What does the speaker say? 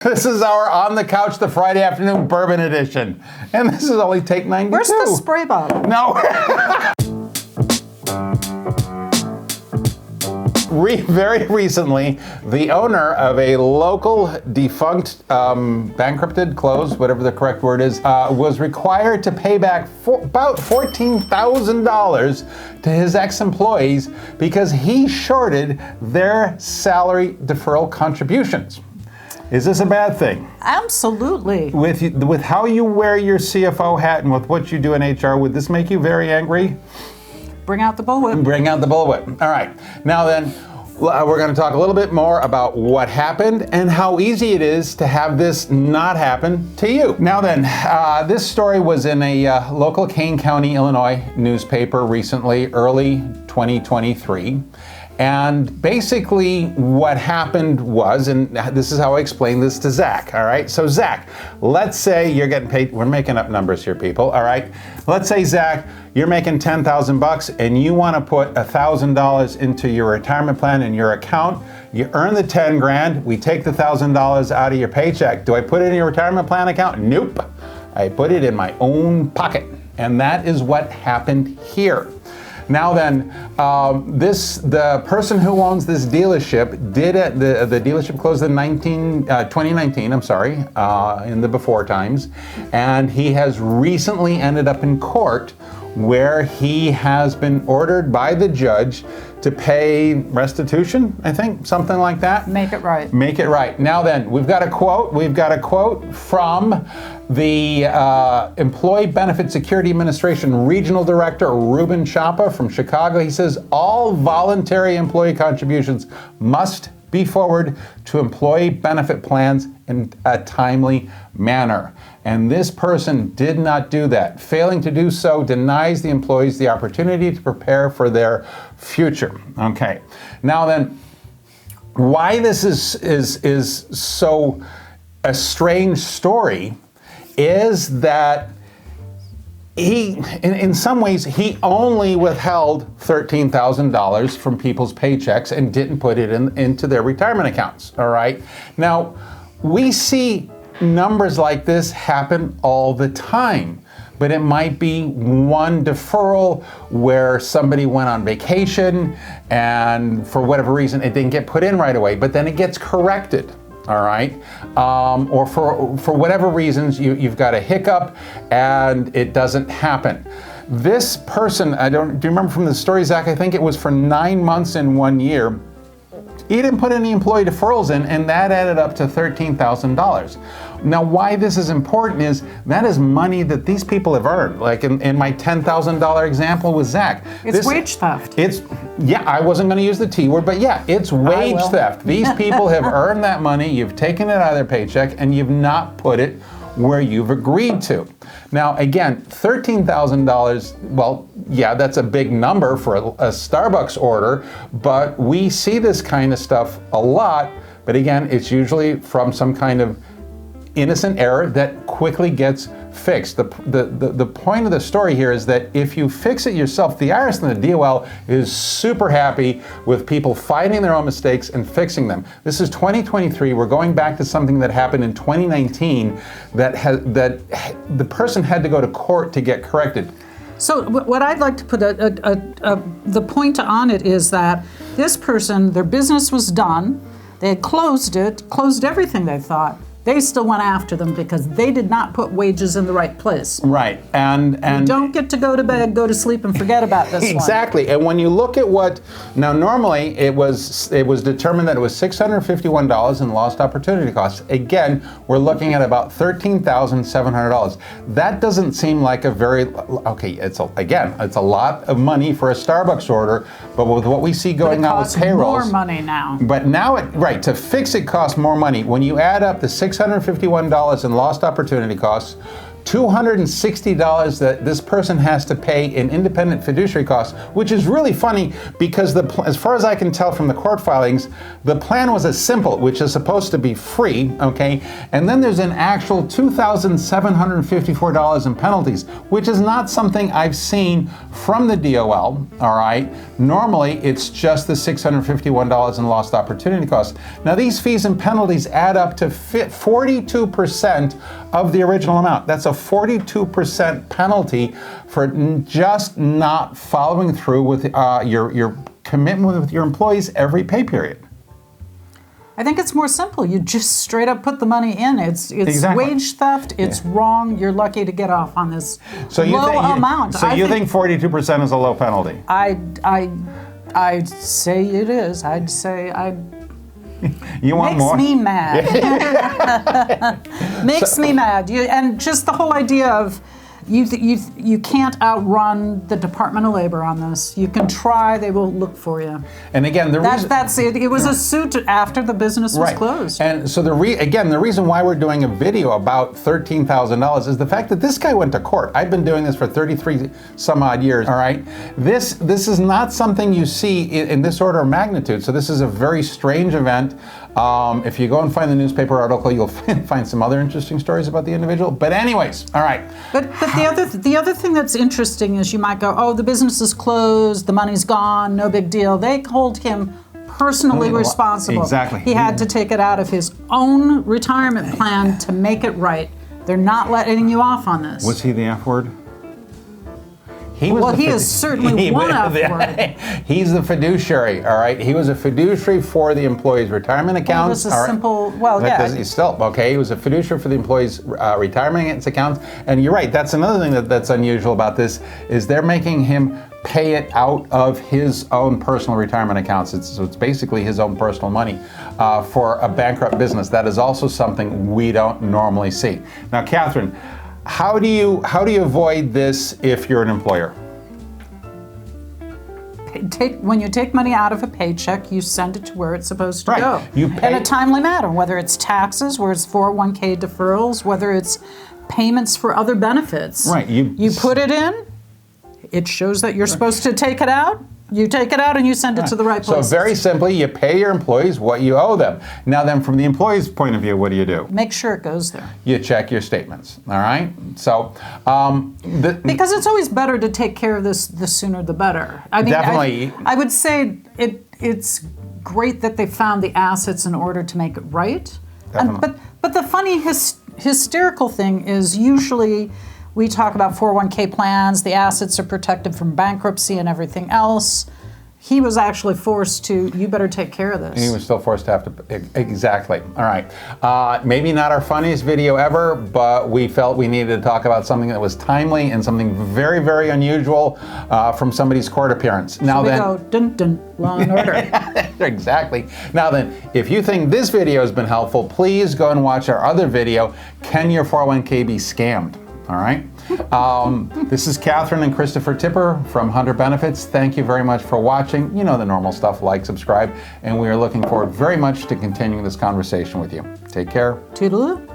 This is our On the Couch, the Friday afternoon bourbon edition. And this is only take 92. Where's the spray bottle? No. Very recently, the owner of a local defunct, bankrupted, closed, whatever the correct word is, was required to pay back about $14,000 to his ex-employees because he shorted their salary deferral contributions. Is this a bad thing? Absolutely. With how you wear your CFO hat and with what you do in HR, would this make you very angry? Bring out the bullwhip. Bring out the bullwhip. All right. Now then, we're going to talk a little bit more about what happened and how easy it is to have this not happen to you. Now then, this story was in a local Kane County, Illinois newspaper recently, early 2023. And basically what happened was, and this is how I explained this to Zach, all right? So Zach, let's say you're getting paid, we're making up numbers here, people, all right? Let's say, Zach, you're making $10,000 and you wanna put $1,000 into your retirement plan in your account. You earn the 10 grand, we take the $1,000 out of your paycheck. Do I put it in your retirement plan account? Nope, I put it in my own pocket. And that is what happened here. Now then, the person who owns this dealership did it. The dealership closed in 2019. I'm sorry, in the before times, and he has recently ended up in court, where he has been ordered by the judge to pay restitution, I think, something like that. Make it right. Make it right. Now then, we've got a quote. We've got a quote from the Employee Benefit Security Administration Regional Director, Ruben Chapa from Chicago. He says, all voluntary employee contributions must be forwarded to employee benefit plans in a timely manner. And this person did not do that. Failing to do so denies the employees the opportunity to prepare for their future. Okay. Now then, why this is so a strange story is that he, in some ways, he only withheld $13,000 from people's paychecks and didn't put it into their retirement accounts, all right? Now, we see numbers like this happen all the time, but it might be one deferral where somebody went on vacation and for whatever reason it didn't get put in right away, but then it gets corrected. All right, or for whatever reasons you've got a hiccup and it doesn't happen. This person, do you remember from the story, Zach? I think it was for 9 months in 1 year. He didn't put any employee deferrals in, and that added up to $13,000. Now, why this is important is that is money that these people have earned. Like in my $10,000 example with Zach. It's wage theft. Yeah, I wasn't going to use the T word, but yeah, it's wage theft. These people have earned that money, you've taken it out of their paycheck, and you've not put it where you've agreed to. Now, again, $13,000, well, yeah, that's a big number for a Starbucks order, but we see this kind of stuff a lot, but again, it's usually from some kind of innocent error that quickly gets fixed. The point of the story here is that if you fix it yourself, the IRS and the DOL is super happy with people finding their own mistakes and fixing them. This is 2023. We're going back to something that happened in 2019 that the person had to go to court to get corrected. So what I'd like to put the point on it is that this person, their business was done, they had closed everything they thought. They still went after them because they did not put wages in the right place. Right, and you don't get to go to bed, go to sleep, and forget about this exactly. one. And when you look at now normally it was determined that it was $651 in lost opportunity costs. Again, we're looking at about $13,700. That doesn't seem like a very, okay, it's a lot of money for a Starbucks order, but with what we see going on with payrolls. More money now. But now to fix it costs more money. When you add up the $651 in lost opportunity costs $260 that this person has to pay in independent fiduciary costs, which is really funny because as far as I can tell from the court filings, the plan was a simple, which is supposed to be free, okay? And then there's an actual $2,754 in penalties, which is not something I've seen from the DOL, all right? Normally, it's just the $651 in lost opportunity costs. Now, these fees and penalties add up to 42% of the original amount. That's a 42% penalty for just not following through with your commitment with your employees every pay period. I think it's more simple. You just straight up put the money in. It's Exactly. wage theft. It's wrong. You're lucky to get off on this amount. So you think 42% is a low penalty? I'd say it is. I'd say You want more? Makes me mad. Makes me mad. And just the whole idea of you can't outrun the Department of Labor on this. You can try; they will look for you. And again, that's it. It was a suit after the business was closed. And so the reason why we're doing a video about $13,000 is the fact that this guy went to court. I've been doing this for 33 some odd years. All right, this is not something you see in this order of magnitude. So this is a very strange event. If you go and find the newspaper article, you'll find some other interesting stories about the individual. But anyways, all right. But the other thing that's interesting is you might go, oh, the business is closed, the money's gone, no big deal. They hold him personally responsible. Exactly. He had to take it out of his own retirement plan to make it right. They're not letting you off on this. Was he the F word? He is certainly one F word. He's the fiduciary, all right? He was a fiduciary for the employees' retirement accounts. It was a simple, He's still, okay, he was a fiduciary for the employees' retirement accounts. And you're right, that's another thing that's unusual about this, is they're making him pay it out of his own personal retirement accounts. So it's basically his own personal money for a bankrupt business. That is also something we don't normally see. Now, Katherine, how do you avoid this if you're an employer? When you take money out of a paycheck, you send it to where it's supposed to go. You pay in a timely manner, whether it's taxes, whether it's 401k deferrals, whether it's payments for other benefits. Right. You put it in, it shows that you're supposed to take it out. You take it out and you send it to the right place. So very simply, you pay your employees what you owe them. Now then, from the employee's point of view, what do? Make sure it goes there. You check your statements, all right? So, because it's always better to take care of this, the sooner the better. I mean, definitely. I would say it's great that they found the assets in order to make it right. But the funny hysterical thing is usually we talk about 401k plans, the assets are protected from bankruptcy and everything else. He was actually forced to, you better take care of this. He was still forced to have to, exactly. All right. Maybe not our funniest video ever, but we felt we needed to talk about something that was timely and something very, very unusual from somebody's court appearance. Now then, go, dun dun, law and order. Exactly. Now then, if you think this video has been helpful, please go and watch our other video, Can Your 401k Be Scammed? All right. This is Katherine and Christopher Tipper from Hunter Benefits. Thank you very much for watching. You know the normal stuff, like, subscribe, and we are looking forward very much to continuing this conversation with you. Take care. Toodaloo.